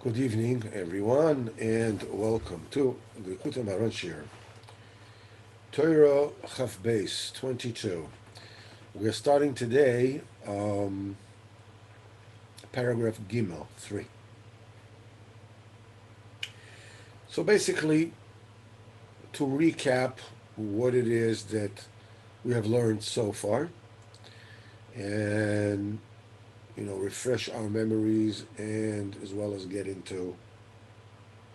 Good evening, everyone, and welcome to the Likutey Moharan Shir. Torah Chaf Beis 22. We're starting today, paragraph Gimel 3. So basically, to recap what it is that we have learned so far, and refresh our memories, and as well as get into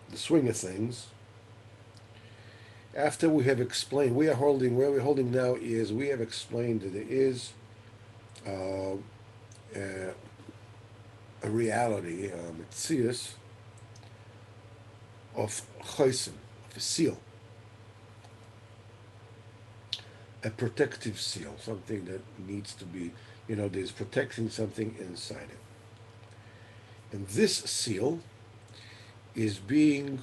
the swing of things. After we have explained, where we're holding now is we have explained that there is uh, a, a reality, a metzius of chosim, of a seal, a protective seal, something that needs to be, there's protecting something inside it. And this seal is being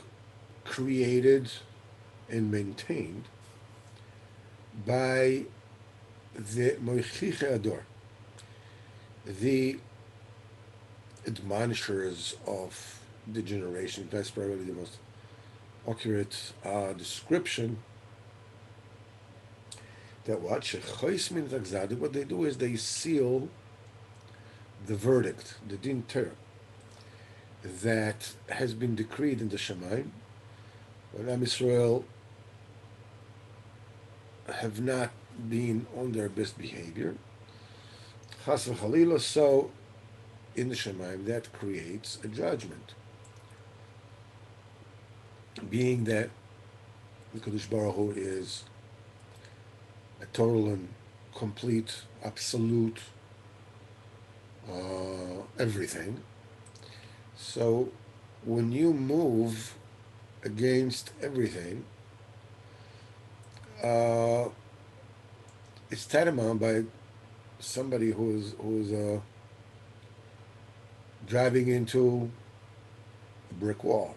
created and maintained by the moichiche ador, the admonishers of the generation. That's probably the most accurate description. That what they do is they seal the verdict, the din Torah, that has been decreed in the Shemaim, when Am Yisrael have not been on their best behavior. Chas v'chalila, so in the Shemaim that creates a judgment, being that the Kadosh Baruch Hu is a total and complete, absolute everything. So when you move against everything, it's tantamount by somebody who's driving into a brick wall.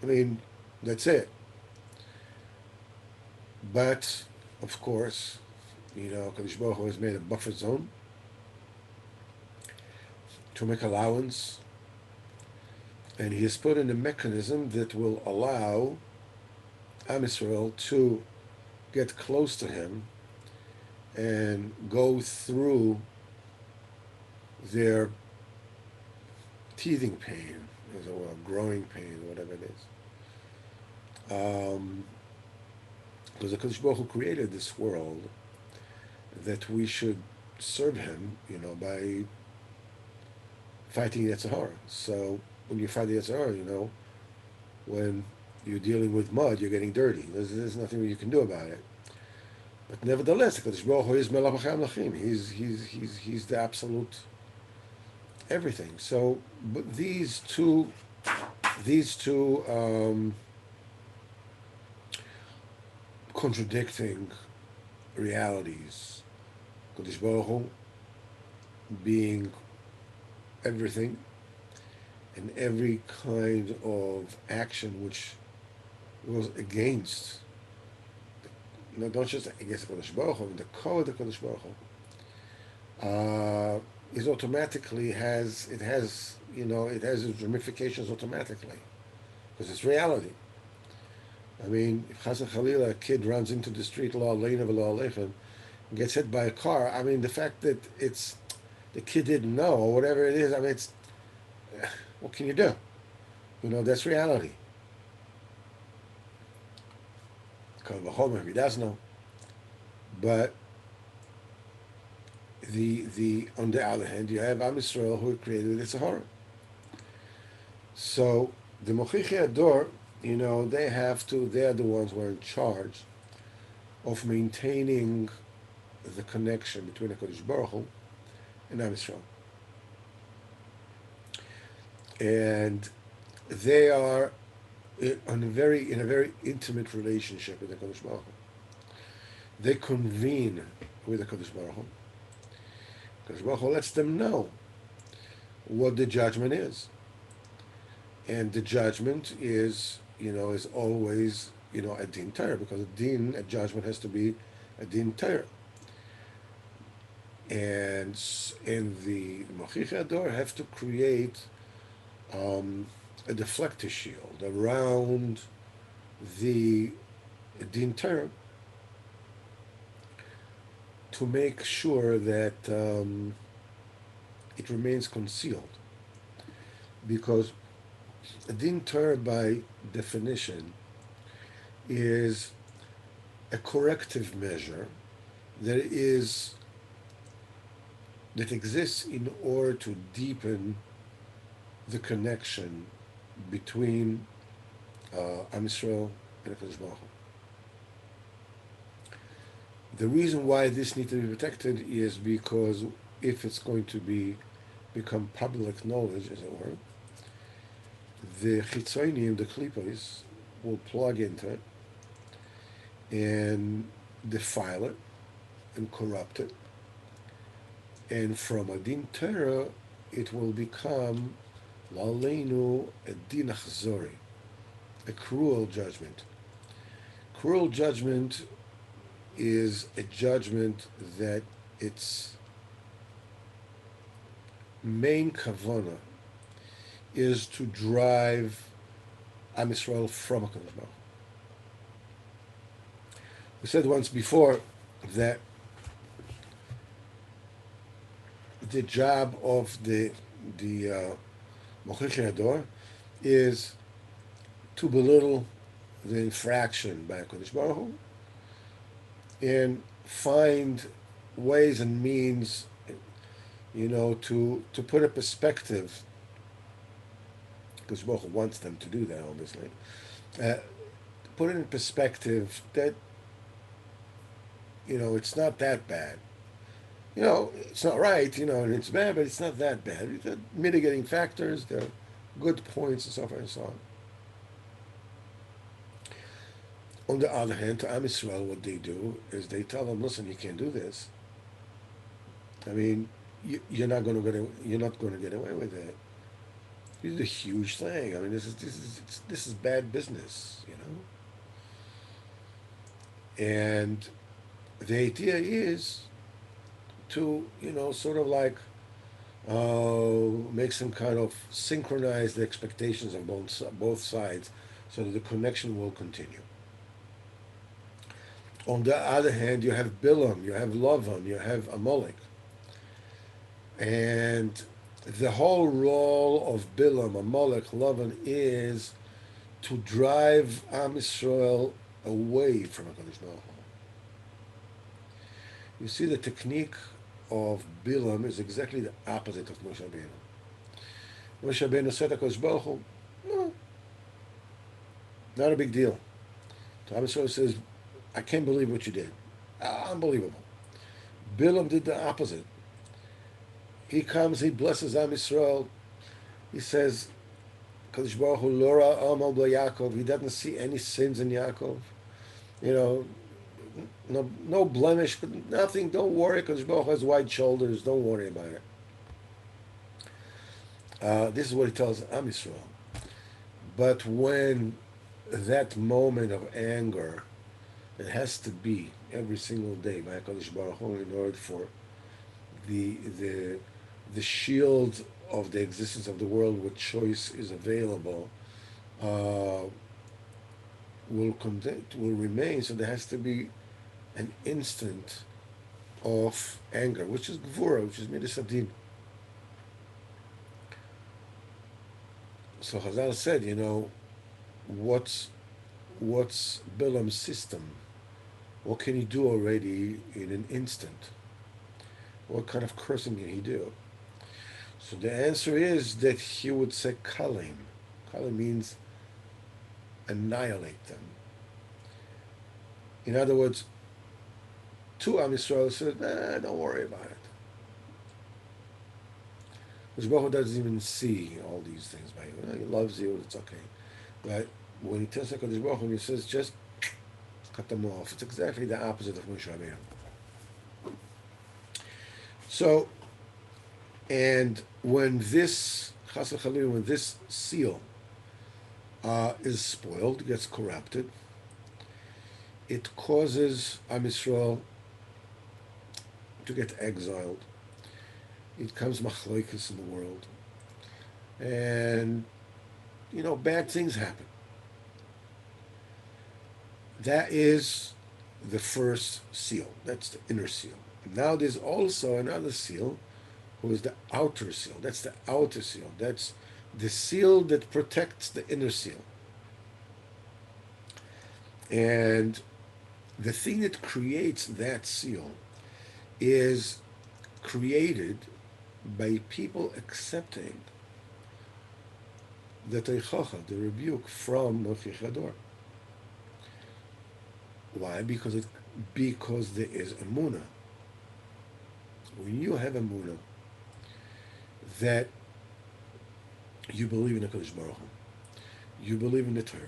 I mean, that's it. But of course, Kadosh Baruch Hu has made a buffer zone to make allowance, and he has put in a mechanism that will allow Am Yisrael to get close to him and go through their teething pain, or growing pain, whatever it is. Because the Kadosh Baruch Hu created this world that we should serve him, by fighting Yetzer Hara. So when you fight the Yetzer Hara, when you're dealing with mud, you're getting dirty. There's nothing you can do about it. But nevertheless, the Kadosh Baruch Hu is Melech Lachim. He's the absolute everything. So, but these two contradicting realities, Kadosh Baruch Hu being everything, and every kind of action which was against, don't just against the Kadosh Baruch Hu, the code of the Kadosh Baruch Hu, is automatically it has its ramifications automatically, because it's reality. I mean, if Chas Chalila, a kid runs into the street, lo aleinu v'lo aleichem, and gets hit by a car, I mean, the fact that the kid didn't know, or whatever it is, I mean, what can you do? That's reality. Kal v'chomer if he does know. But the on the other hand, you have Am Yisrael who created the Sahara. So the Mochichi Ador, they are the ones who are in charge of maintaining the connection between the Kodesh Baruch Hu and Am Yisrael. And they are in a very intimate relationship with the Kodesh Baruch Hu. They convene with the Kodesh Baruch Hu. Kodesh Baruch Hu lets them know what the judgment is. And the judgment is always, a din Torah, because a judgment has to be a din Torah. And the Mochichi Ador have to create a deflector shield around the din Torah to make sure that it remains concealed. Because a din Torah, by definition, is a corrective measure that is that exists in order to deepen the connection between Am Yisrael and HaKadosh Baruch Hu. The reason why this needs to be protected is because if it's going to become public knowledge, as it were, the Chitzonim, the Klipos, will plug into it and defile it and corrupt it. And from a din Torah, it will become Laleinu a din achzori, a cruel judgment. Cruel judgment is a judgment that its main kavana is to drive Am Yisrael from HaKadosh Baruch Hu. We said once before that the job of the Mochich Hador is to belittle the infraction by HaKadosh Baruch Hu and find ways and means, to put a perspective, because Baruch Hu wants them to do that, obviously, put it in perspective that, it's not that bad. It's not right, and it's bad, but it's not that bad. There are mitigating factors, there are good points, and so forth and so on. On the other hand, to Am Yisrael, what they do is they tell them, "Listen, you can't do this. I mean, you're not going to get away with it. This is a huge thing. I mean, this is bad business, And the idea is to, sort of like make some kind of synchronize the expectations of both sides, so that the connection will continue. On the other hand, you have Bilam, you have Lavan, you have Amalek. And the whole role of Bilam, Amalek, Lavan is to drive Am Yisrael away from HaKadosh Baruch Hu. You see, the technique of Bilam is exactly the opposite of Moshe Rabbeinu. Moshe Rabbeinu said to HaKadosh Baruch Hu, no, not a big deal. So Am Yisrael says, I can't believe what you did. Unbelievable. Bilam did the opposite. He comes, he blesses Am Yisrael. He says, Kadosh Baruch Hu Lora Amal Yaakov. He doesn't see any sins in Yaakov. No blemish, nothing. Don't worry. Kadosh Baruch Hu has wide shoulders. Don't worry about it. This is what he tells Am Yisrael. But when that moment of anger, it has to be every single day by HaKadosh Baruch Hu in order for the shield of the existence of the world where choice is available will remain. So there has to be an instant of anger, which is Gvura, which is Midas Adin. So Chazal said, what's Bilam's system? What can he do already in an instant? What kind of cursing can he do? So the answer is that he would say kalim. Kalim means annihilate them. In other words, to Am Yisrael said, don't worry about it. Because Baruch Hu doesn't even see all these things by you. He loves you, it's okay. But when he tells HaKadosh Baruch Hu, he says, just cut them off. It's exactly the opposite of Moshe Rabbeinu. So, and when this Chas v'Chalil, when this seal is spoiled, gets corrupted, it causes Am Yisrael to get exiled. It comes machloikis in the world, and bad things happen. That is the first seal. That's the inner seal. Now there's also another seal, who is the outer seal. That's the outer seal. That's the seal that protects the inner seal. And the thing that creates that seal is created by people accepting the teichacha, the rebuke from Mochichador. Why? Because there is emunah. When you have emunah that you believe in the Kodesh Baruch Hu, you believe in the Torah,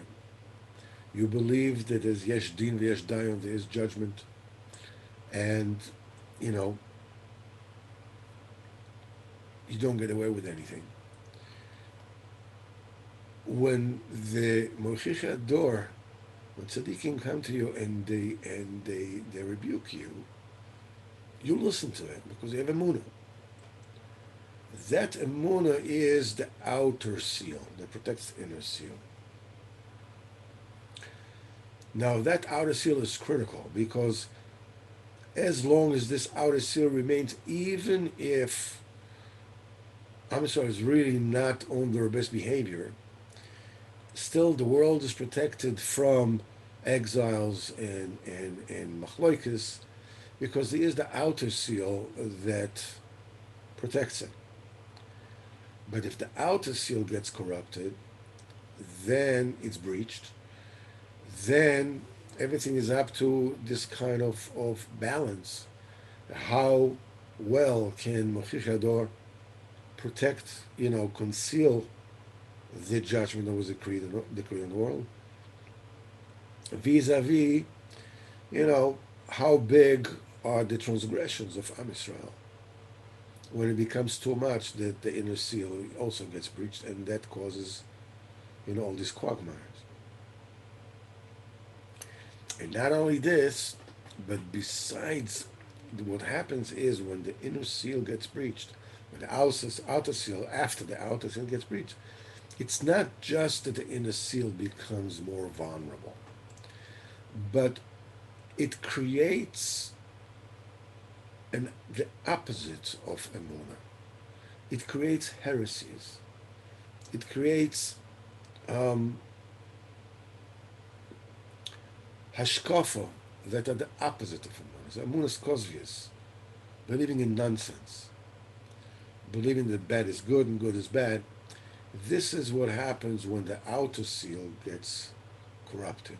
you believe that there's yesh din, yesh dayan, there is judgment, and you know you don't get away with anything. When the Mochicha Dor, when tzaddikim come to you and they rebuke you, you listen to it because you have emunah. That emunah is the outer seal that protects the inner seal. Now that outer seal is critical because as long as this outer seal remains, even if Am Yisrael is really not on their best behavior, still the world is protected from exiles and machloikis because there is the outer seal that protects it. But if the outer seal gets corrupted, then it's breached. Then everything is up to this kind of balance. How well can Mochichador protect, conceal the judgment that was decreed in the world, vis-a-vis, how big are the transgressions of Am Yisrael when it becomes too much that the inner seal also gets breached, and that causes, all these quagmires. And not only this, but besides, what happens is when the inner seal gets breached, when the outer seal, after the outer seal gets breached, it's not just that the inner seal becomes more vulnerable, but it creates the opposite of emunah. It creates heresies. It creates hashkafa that are the opposite of emunah. So emunah is kozvius, believing in nonsense, believing that bad is good and good is bad. This is what happens when the outer seal gets corrupted.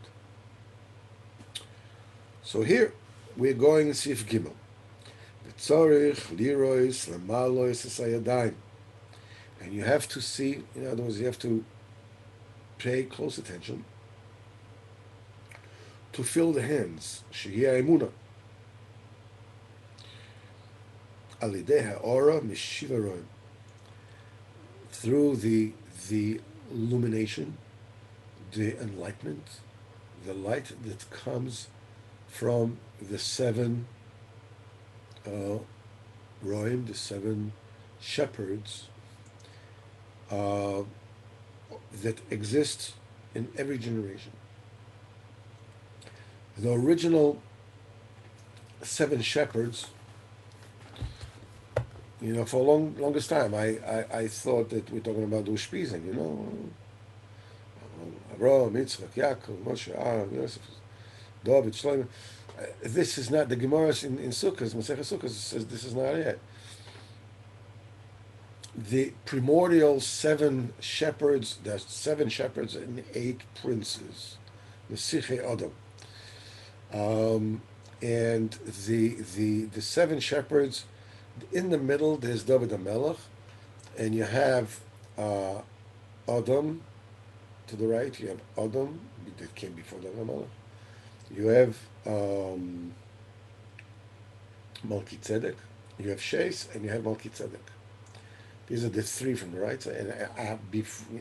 So here we're going to Sif Gimel. And you have to see, in other words, you have to pay close attention to fill the hands. Shehiyah emunah. Alidei ha'ora mishiva roim. Through the illumination, the enlightenment, the light that comes from the seven roim, the seven shepherds that exist in every generation. The original seven shepherds, for longest time, I thought that we're talking about the Ushpizin, Avraham, Yitzchak, Yaakov, Moshe, Aaron, Yosef, David, Shlomo. This is not the Gemara in Sukkot. Masechah Sukkot says this is not it. The primordial seven shepherds, there's seven shepherds and eight princes, the Sichei Adam. And the seven shepherds, in the middle there's David HaMelech, and you have Adam to the right, you have Adam that came before David HaMelech. You have Malki Tzedek, you have Shes, and you have Malki Tzedek. These are the three from the right side, and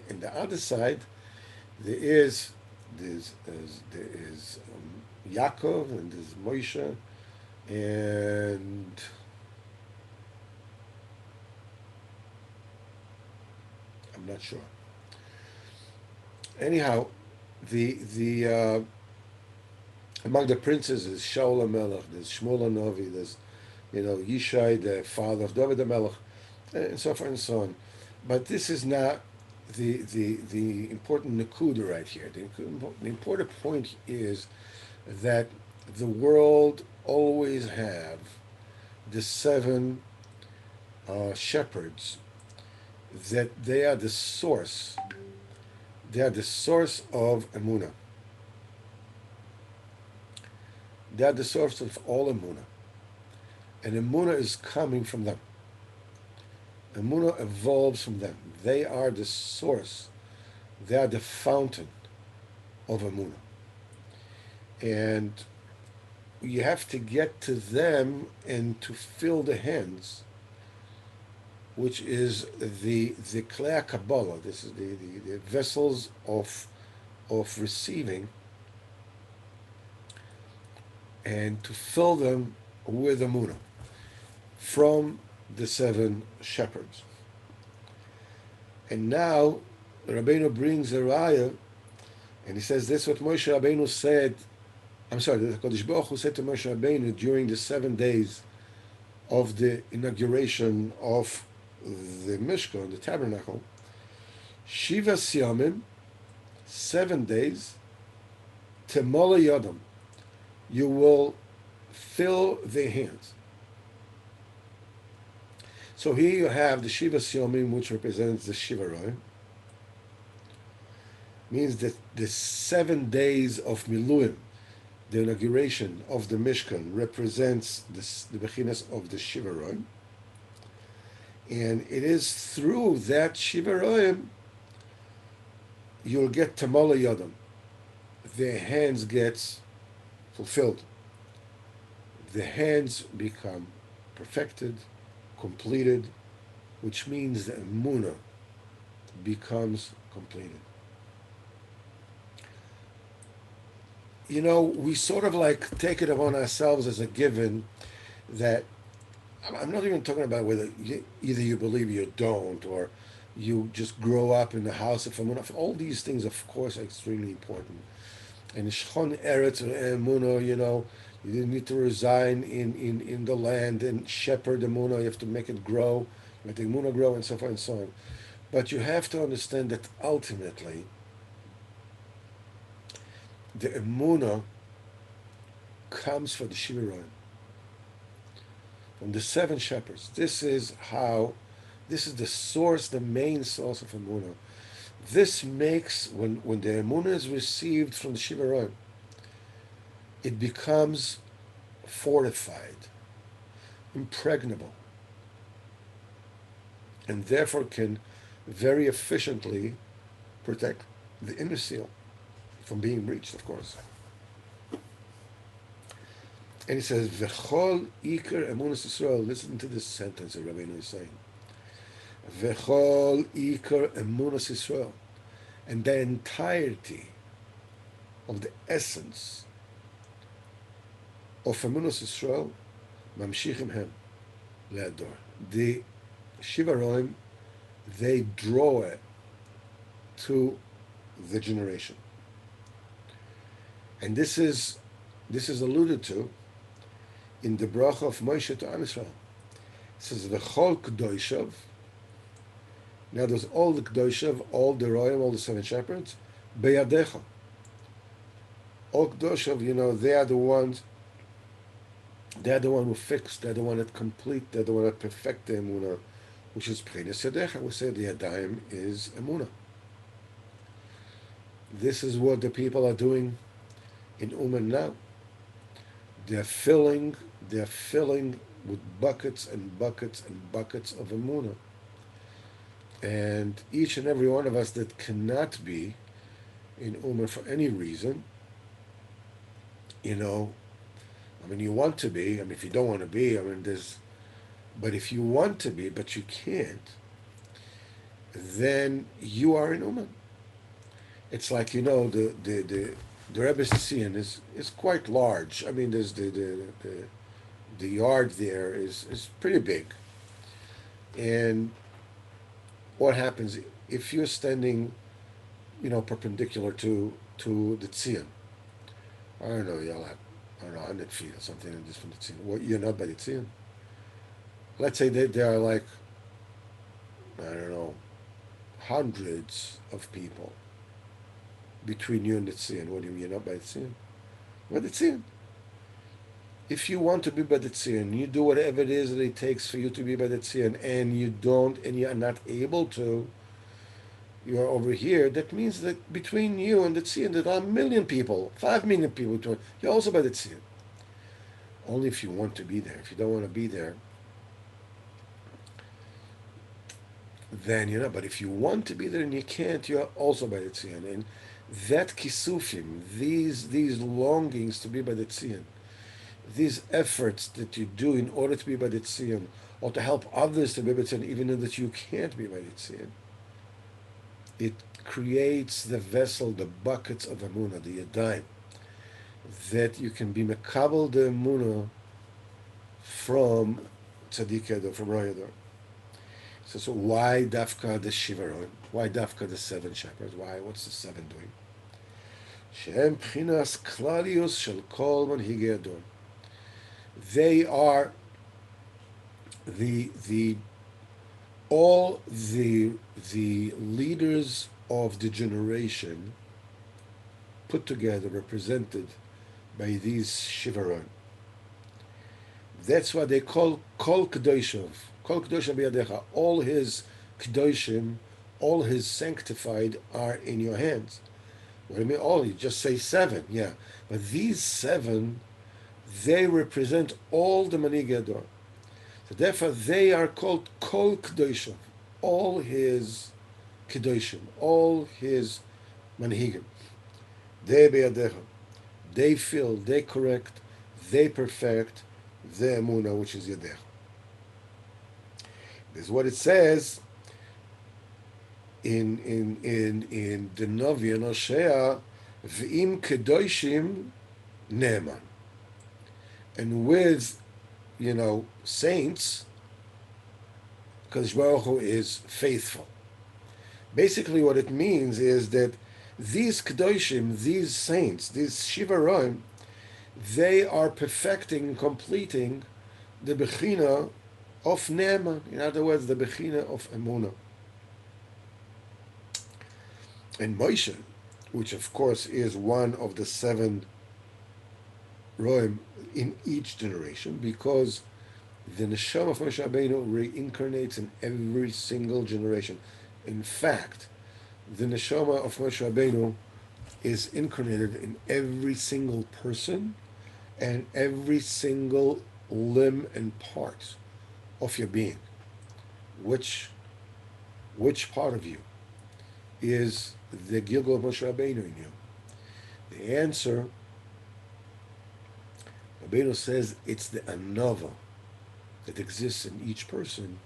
in the other side, there is Yaakov, and there's Moshe, and I'm not sure. Anyhow, the among the princes is Shaul HaMelech, there's Shmuel HaNovi, there's Yishai, the father of David HaMelech, and so forth and so on. But this is not the important nakuda right here. The important point is that the world always have the seven shepherds, that they are the source. They are the source of emunah. They are the source of all emunah. And emunah is coming from them. Emunah evolves from them. They are the source. They are the fountain of emunah. And you have to get to them and to fill the hands, which is the klei Kabbalah. This is the vessels of receiving, and to fill them with emunah from the seven shepherds. And now Rabbeinu brings a raya, and he says this is what Moshe Rabbeinu said. I'm sorry, the Kodesh Baruch Hu said to Moshe Rabbeinu during the 7 days of the inauguration of the Mishkan, the tabernacle. Shiva Siyamim, 7 days, Temola Yodam, you will fill their hands. So here you have the Shiva Siyamim, which represents the Shiva Roim. Means that the 7 days of Miluim, the inauguration of the Mishkan, represents the Bechinas of the Shiva Roim. And it is through that Shiva Roim you'll get Tamola Yodam. Their hands gets fulfilled. The hands become perfected, completed, which means the emunah becomes completed. We sort of like take it upon ourselves as a given that I'm not even talking about whether either you believe or you don't, or you just grow up in the house of emunah. All these things, of course, are extremely important. And Shchon Eretz or emunah, you need to resign in the land and shepherd emunah. You have to make it grow, let the emunah grow, and so forth and so on. But you have to understand that ultimately, the emunah comes from the Shiva Roim, from the 7 shepherds. This is the source, the main source of emunah. This makes, when the emunah is received from the Shiva Roim, it becomes fortified, impregnable, and therefore can very efficiently protect the inner seal from being breached, of course. And he says, V'chol iker emunas Yisrael. Listen to this sentence that Rabbeinu is saying. V'chol iker emunas Yisrael. And the entirety of the essence of emunas Yisrael, mamshichim hem le'ador. The Shiva Roim, they draw it to the generation. And this is alluded to in the bracha of Moshe to Am Yisrael. It says, V'chol K'doshav. Now there's all the K'doshav, all the Royim, all the 7 shepherds, Be'yadecha. All K'doshav, they are the one who fix, they're the one that complete, they're the one that perfect the emunah, which is P'chinas Yadecha. We say the Yadayim is emunah. This is what the people are doing in Uman now. They're filling with buckets and buckets and buckets of emunah. And each and every one of us that cannot be in Uman for any reason, you want to be, if you don't want to be, but if you want to be, but you can't, then you are in Uman. It's like, the Rebbe's Tzion is quite large. There's the yard there is pretty big. And what happens if you're standing, perpendicular to the tzion. I don't know, you'll have, I don't know, 100 feet or something in this from the tzion. Well, you're not by the tzion. Let's say that there are like, I don't know, hundreds of people between you and the tzion. What do you mean you're not by the tzion? By the tzion. If you want to be by the tzion, you do whatever it is that it takes for you to be by the tzion, and you don't, and you are not able to, you are over here. That means that between you and the tzion, there are 1 million people, 5 million people. You're also by the tzion. Only if you want to be there. If you don't want to be there, then you're not. But if you want to be there and you can't, you're also by the tzion. And that kisufim, these longings to be by the tzion, these efforts that you do in order to be by the tzion, or to help others to be by the tzion, even though that you can't be by the tzion, it creates the vessel, the buckets of emunah, the yadayim, that you can be mekabel the emunah from tzaddik yador, from royador. So why dafka the shivaron? Why dafka the 7 shepherds? Why? What's the 7 doing? Shem pchinas klalius shel kol manhigei ador. They are the all the leaders of the generation put together, represented by these shivaron. That's what they call kol kedoshov. Kol kedoshim biyadecha. All his kedoshim, all his sanctified are in your hands. What do you mean all? You just say 7, yeah. But these 7, they represent all the manhigei ador. So therefore, they are called kol kedoshim. All his kedoshim, all his manhigim. They biyadecha. They fill, they correct, they perfect the emunah, which is yadecha. This is what it says in the Novi and Hosea, v'im kedoshim ne'eman. And with, saints, because Baruch Hu is faithful. Basically what it means is that these kedoshim, these saints, these shivaroim, they are perfecting, completing the bechina of ne'eman. In other words, the bechina of emunah. And Moshe, which of course is one of the 7 roim in each generation, because the neshama of Moshe Rabbeinu reincarnates in every single generation. In fact, the neshama of Moshe Rabbeinu is incarnated in every single person and every single limb and part of your being. Which part of you is the Gilgal of Moshe Rabbeinu in you? The answer, Rabbeinu says, it's the anava that exists in each person.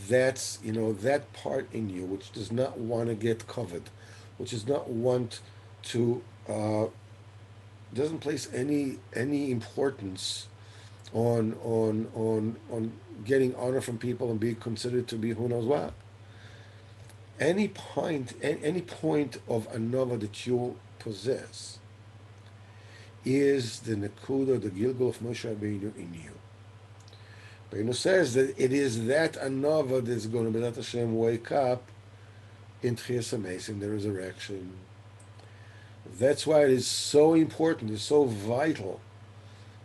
That's, that part in you which does not want to get covered, which does not want to, doesn't place any importance on getting honor from people and being considered to be who knows what. Any point of anova that you possess is the nekuda, the gilgal of Moshe Rabbeinu in you. Rabbeinu says that it is that anova that's going to be let Hashem wake up in Tchias HaMeis, in the resurrection. That's why it is so important, it's so vital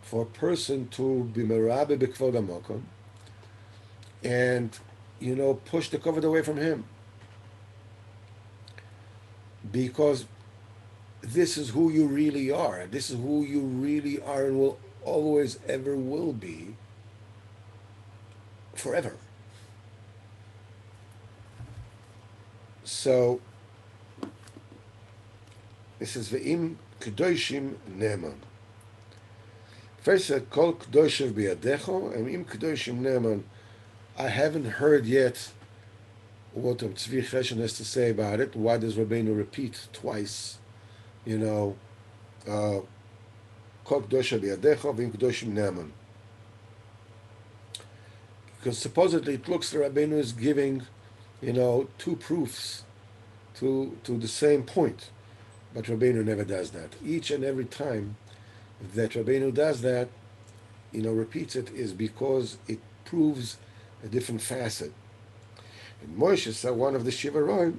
for a person to be merabe b'kvod hamokom and, push the covet away from him. Because this is who you really are. This is who you really are and will always ever will be forever. So this is ve'im kedoshim ne'eman. First, kol kedoshev biyadecho, and im kedoshim ne'eman. I haven't heard yet what Tzvi Cheshen has to say about it. Why does Rabbeinu repeat twice? Kol kedoshev biyadecho, ve'im kedoshim ne'eman. Because supposedly it looks like Rabbeinu is giving, 2 proofs to the same point. But Rabbeinu never does that. Each and every time that Rabbeinu does that, repeats it, is because it proves a different facet. And Moshe said one of the Shivaroim,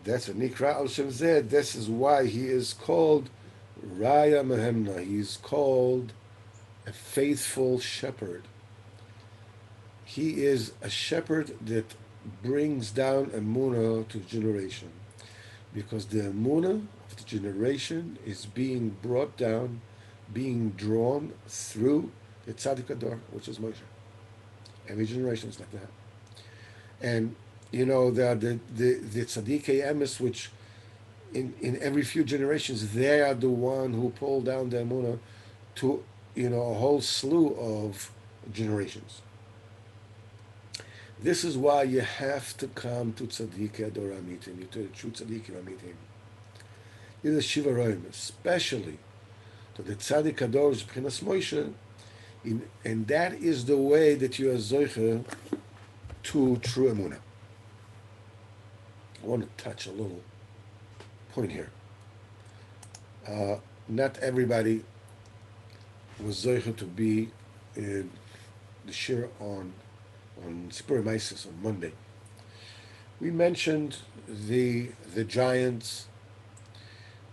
that's a Nikra al Shem Zed, this is why he is called Raya Mehemna. He is called a faithful shepherd. He is a shepherd that brings down emunah to generation. Because the emunah of the generation is being brought down, being drawn through the Tzaddik Ador, which is Moshe. Every generation is like that. And the Tzaddikei Emes, which in every few generations, they are the one who pull down the emunah to a whole slew of generations. This is why you have to come to Tzaddikei Ador Amitim, to the true Tzaddikei Amitim. In the Shivaroim, especially to the Tzaddik Ador's B'chinas Moshe, and that is the way that you are zoiche to true emunah. I want to touch a little point here. Not everybody was zoiche to be in the shir on Sipur Maisis on Monday. We mentioned the giants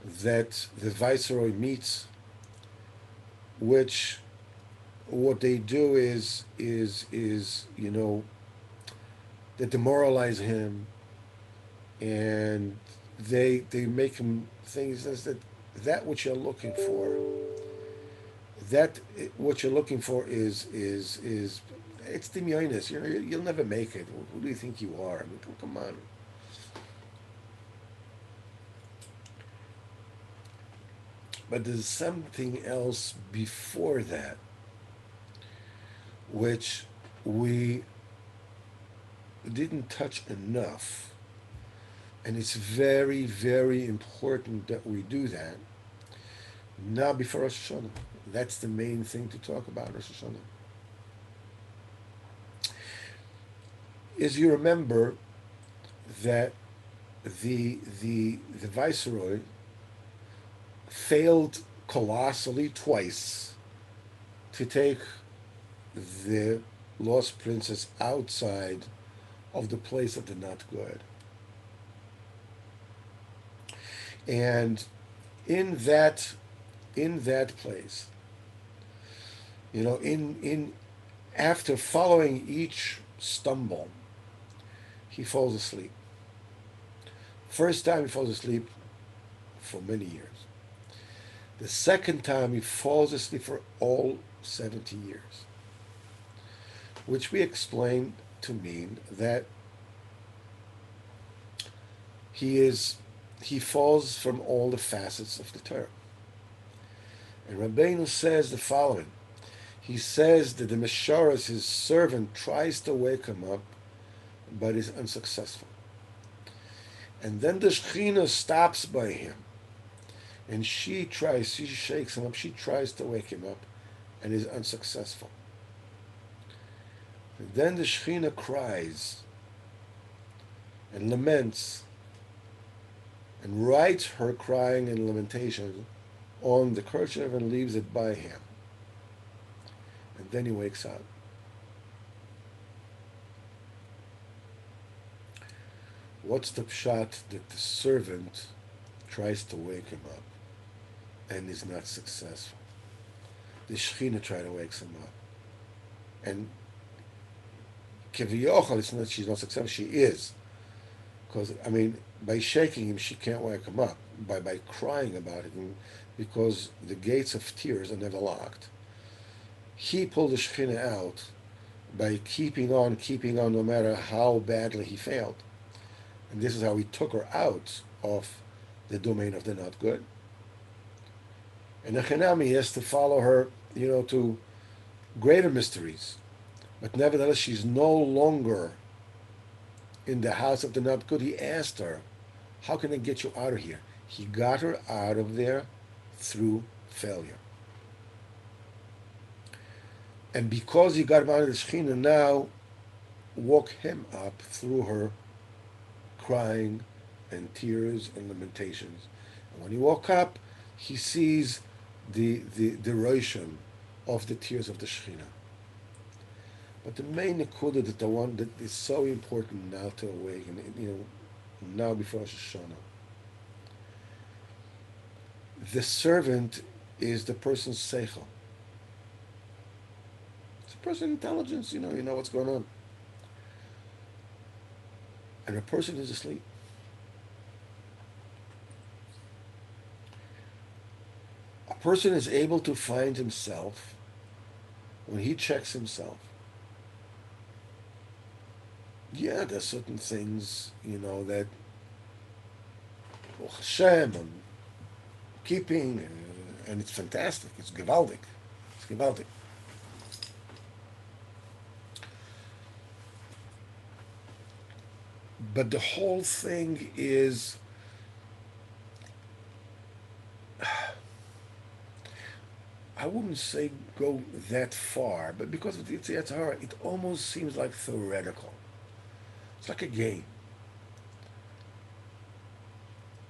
that the viceroy meets, which what they do is they demoralize him, and they make him think that what you're looking for, is it's dimyonis. You'll never make it. Who do you think you are? I mean, come on. But there's something else before that, which we didn't touch enough. And it's very, very important that we do that. Now before Rosh Hashana. That's the main thing to talk about Rosh Hashana. Is you remember that the viceroy failed colossally twice to take the lost princess outside of the place of the not good. And in that place, in after following each stumble, he falls asleep. First time he falls asleep for many years. The second time he falls asleep for all 70 years, which we explained to mean that he falls from all the facets of the Torah. And Rabbeinu says the following. He says that the Mesharas, his servant, tries to wake him up, but is unsuccessful. And then the Shekhinah stops by him, and she shakes him up, she tries to wake him up, and is unsuccessful. And then the Shekhinah cries and laments and writes her crying and lamentation on the kerchief and leaves it by him. And then he wakes up. What's the pshat that the servant tries to wake him up and is not successful? The Shekhinah tries to wake him up. And Keviyochel, it's not she's not successful, she is. Because, by shaking him, she can't wake him up. By crying about it, because the gates of tears are never locked. He pulled the Shekhinah out by keeping on, no matter how badly he failed. And this is how he took her out of the domain of the not good. And Echinami has to follow her, to greater mysteries. But nevertheless, she's no longer in the house of the not good. He asked her, how can I get you out of here? He got her out of there through failure. And because he got him out of the Shekhinah, now woke him up through her crying and tears and lamentations. And when he woke up, he sees the Roshim of the tears of the Shekhinah. But the main Nakuda, that the one that is so important now to awaken, now before Rosh Hashanah, the servant is the person's seichel. It's a person's intelligence, you know what's going on. And a person is asleep. A person is able to find himself when he checks himself. Yeah, there's certain things, that Hashem, I'm keeping, and it's fantastic. It's gewaldic. It's gewaldic. But the whole thing is, I wouldn't say go that far, but because it's Yetzirah, it almost seems like theoretical. It's like a game.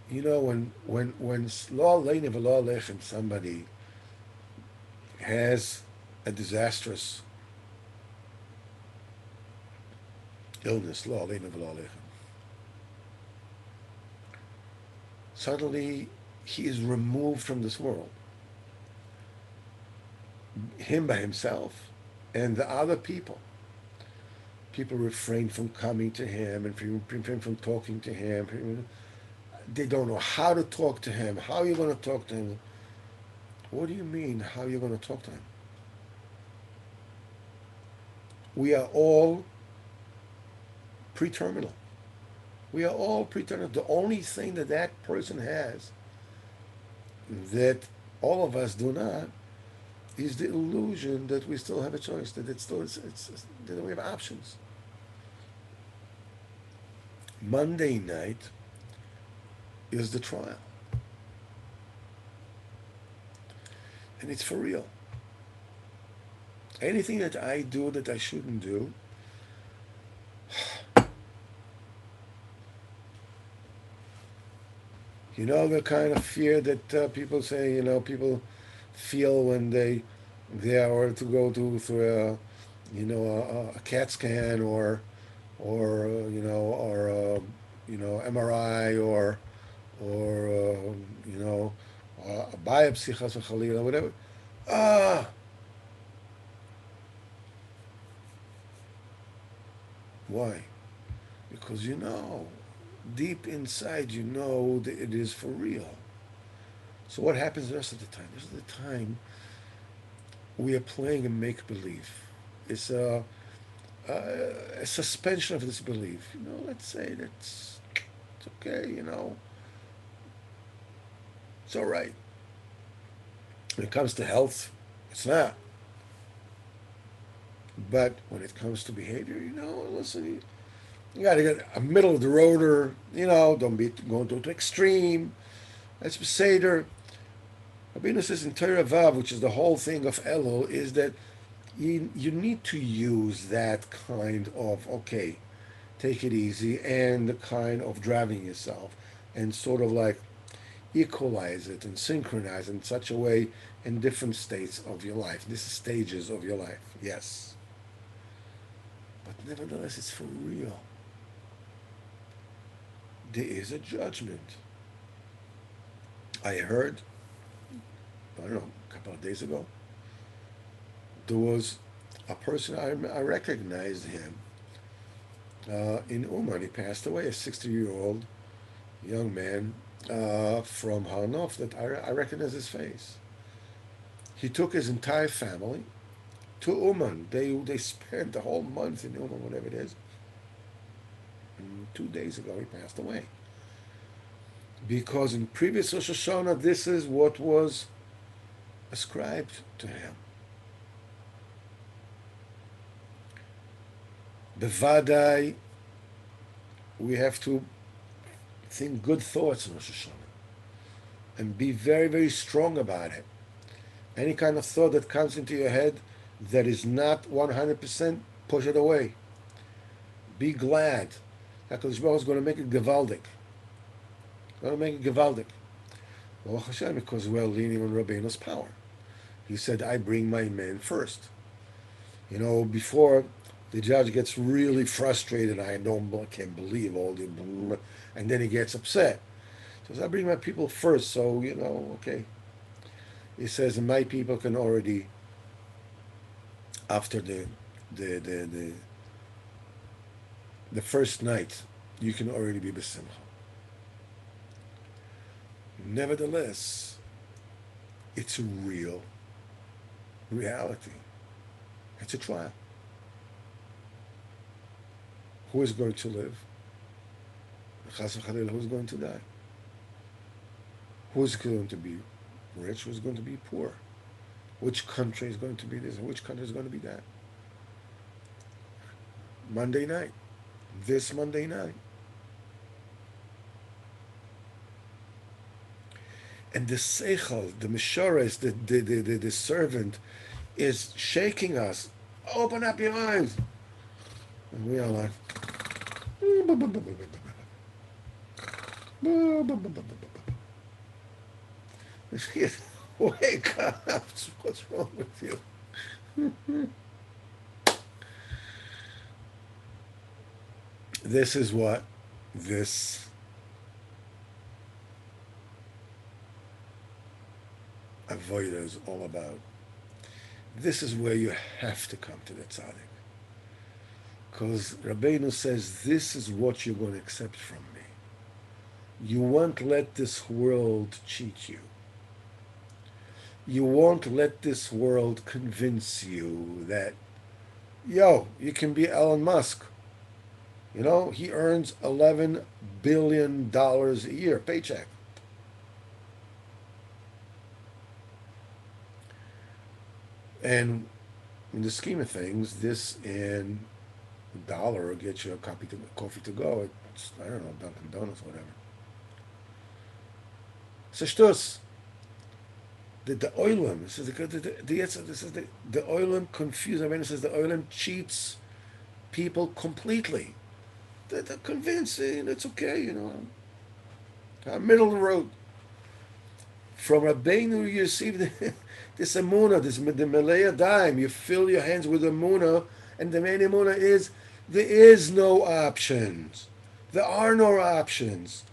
When law leine v'law lechem, somebody has a disastrous illness, law leine v'law lechem, suddenly he is removed from this world. Him by himself and the other people. People refrain from coming to him and refrain from talking to him. They don't know how to talk to him. How are you going to talk to him? What do you mean, how are you going to talk to him? We are all pre-terminal. We are all pre-terminal. The only thing that person has that all of us do not is the illusion that we still have a choice, that that we have options. Monday night is the trial. And it's for real. Anything that I do that I shouldn't do, the kind of fear that people say, people feel when they are to go through a CAT scan or MRI or a biopsy, chas v'chalila, whatever. Ah, why? Because deep inside, that it is for real. So what happens the rest of the time? The rest of the time, we are playing a make-believe. It's a suspension of this belief. Let's say it's okay, it's all right. When it comes to health, it's not. But when it comes to behavior, listen, you got to get a middle of the roader, don't be going to extreme. That's Beseder. Rabbeinu says in Torah Vav, which is the whole thing of Elul, is that you need to use that kind of, okay, take it easy, and the kind of driving yourself, and sort of like equalize it and synchronize it in such a way in different states of your life. This is stages of your life, yes. But nevertheless, it's for real. There is a judgment. I heard, I don't know, a couple of days ago, there was a person, I recognized him in Uman. He passed away, a 60-year-old young man from Harnof that I recognize his face. He took his entire family to Uman. They spent the whole month in Uman, whatever it is. And 2 days ago, he passed away. Because in previous Rosh Hashanah, this is what was ascribed to him. Bevadai, we have to think good thoughts in Rosh Hashanah and be very, very strong about it. Any kind of thought that comes into your head that is not 100%, push it away. Be glad. HaKadosh Baruch Hu is going to make it gewaldic. Going to make it gewaldic. Baruch Hashem, because we're leaning on Rabbeinu's power. He said, I bring my men first. Before the judge gets really frustrated, can't believe all the, and then he gets upset. He says, I bring my people first, so, okay. He says, my people can already, after the, the, the, the first night, you can already be besimcha. Nevertheless, it's a real reality. It's a trial. Who is going to live? Chas v'chalila, who's going to die? Who's going to be rich? Who's going to be poor? Which country is going to be this and which country is going to be that? Monday night. This Monday night. And the seichel, the mishores, the servant, is shaking us. Open up your eyes. And we are like, wake up. What's wrong with you? This is what this avodah is all about. This is where you have to come to the tzaddik. Because Rabbeinu says, this is what you're going to accept from me. You won't let this world cheat you. You won't let this world convince you that, you can be Elon Musk. He earns $11 billion a year, paycheck. And in the scheme of things, this and $1 will get you a coffee to go. It's, I don't know, Dunkin' Donuts, whatever. It's a shtus. The oilam, this is the oilam confused. I mean, it says the oilam cheats people completely. They're convinced it's okay, middle of the road. From Rabbeinu you receive this emunah, the Malaya dime. You fill your hands with emunah, and the main emunah is there is no options. There are no options.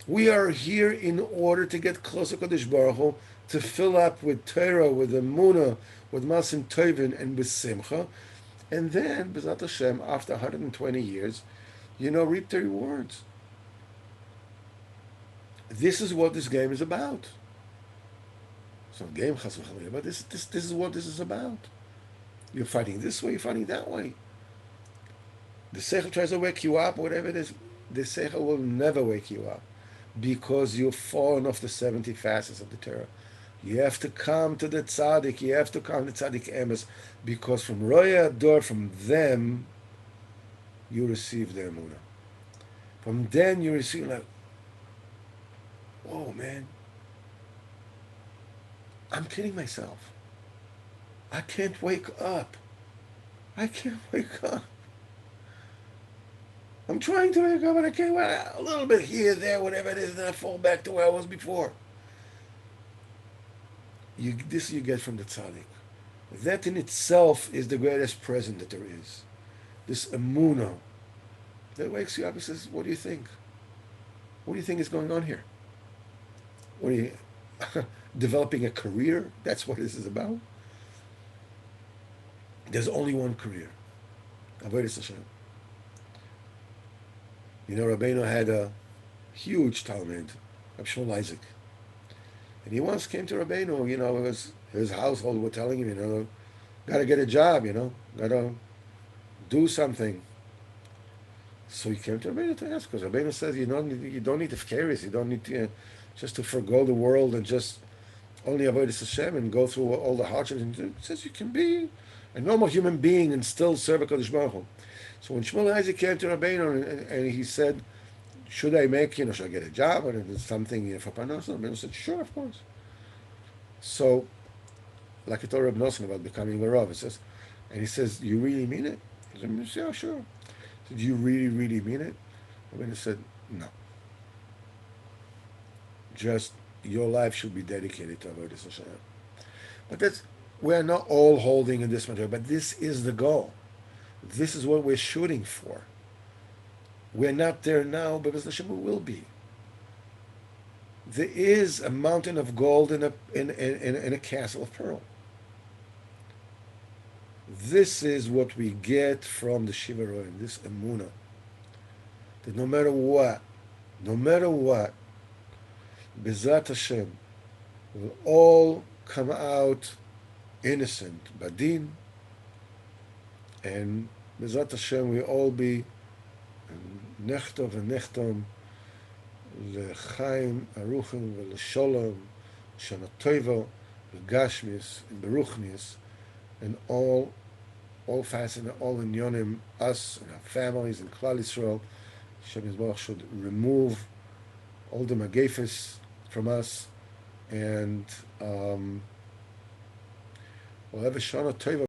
We are here in order to get closer to Kodesh Baruch Hu, to fill up with Torah, with emunah, with masim tovin, and with simcha, and then, B'ezrat Hashem, after 120 years, reap the rewards. This is what this game is about. It's not a game, chas v'chalila, but this is what this is about. You're fighting this way, you're fighting that way. The seichel tries to wake you up, whatever it is, the seichel will never wake you up because you've fallen off the 70 facets of the Torah. You have to come to the tzaddik, you have to come to tzaddik emes, because from roya ador, from them, you receive the emunah. From then you receive whoa, man, I'm kidding myself. I can't wake up. I can't wake up. I'm trying to wake up and I can't. A little bit here, there, whatever it is, then I fall back to where I was before. This you get from the tzaddik. That in itself is the greatest present that there is. This emunah that wakes you up and says, what do you think? What do you think is going on here? What are you developing a career? That's what this is about. There's only one career. Avodas Hashem. Rabbeinu had a huge talmid, Shmuel Isaac. And he once came to Rabbeinu, it was his household were telling him, gotta get a job, gotta do something. So he came to Rabbeinu to ask, because Rabbeinu says you don't need to fkaris, you don't need to just to forgo the world and just only avoid Hashem and go through all the hardships. And he says you can be a normal human being and still serve a Kodesh Baruch Hu. So when Shmuel Isaac came to Rabbeinu and he said, should I should I get a job or something for Parnasa? Rabbeinu said, sure, of course. So, like I told Reb Nosson about becoming a Rav, and he says, you really mean it? He said, yeah, sure. He said, do you really, really mean it? Rabbeinu said, no. just your life should be dedicated to Avodas Hashem. But that's we're not all holding in this matter, but this is the goal. This is what we're shooting for. We're not there now, but Hashem we will be. There is a mountain of gold in a castle of pearl. This is what we get from the Shiva Roim, this emunah. That no matter what, Bezrat Hashem will all come out innocent, badin, and Bezrat Hashem will all be nechtov and nechtom lechaim aruchim v'lesholom shana toivo v'gashmis and beruchnis and all facets, all in yonim, us and our families and Klal Yisrael. Hashem Yisbarach should remove all the magefis from us, and we'll have a Shana Tova